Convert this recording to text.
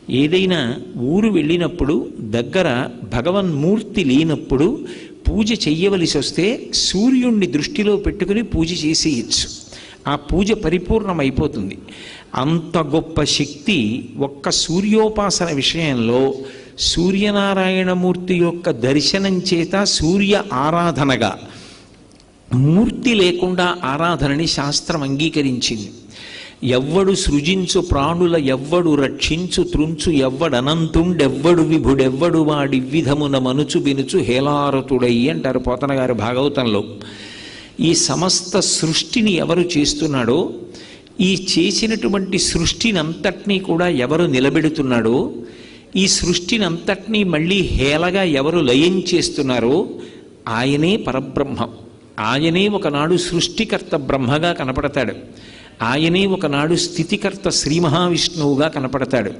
ఏదైనా ఊరు వెళ్ళినప్పుడు దగ్గర భగవన్మూర్తి లేనప్పుడు పూజ చెయ్యవలసి వస్తే సూర్యుణ్ణి దృష్టిలో పెట్టుకుని పూజ చేసేయచ్చు. ఆ పూజ పరిపూర్ణమైపోతుంది. అంత గొప్ప శక్తి ఒక్క సూర్యోపాసన విషయంలో సూర్యనారాయణమూర్తి యొక్క దర్శనం చేత సూర్య ఆరాధనగా, మూర్తి లేకుండా ఆరాధనని శాస్త్రం అంగీకరించింది. ఎవ్వడు సృజించు ప్రాణుల ఎవ్వడు రక్షించు త్రుంచు ఎవ్వడనంతుండెవ్వడు విభుడెవ్వడు వాడి విధమున మనుచు బినుచు హేలారతుడై అంటారు పోతన గారు భాగవతంలో. ఈ సమస్త సృష్టిని ఎవరు చేస్తున్నాడో, ఈ చేసినటువంటి సృష్టిని అంతటినీ కూడా ఎవరు నిలబెడుతున్నాడో, ఈ సృష్టిని అంతటినీ మళ్ళీ హేళగా ఎవరు లయం చేస్తున్నారో ఆయనే పరబ్రహ్మం. ఆయనే ఒకనాడు సృష్టికర్త బ్రహ్మగా కనపడతాడు. ఆయనే ఒకనాడు స్థితికర్త శ్రీ మహావిష్ణువుగా కనపడతాడు.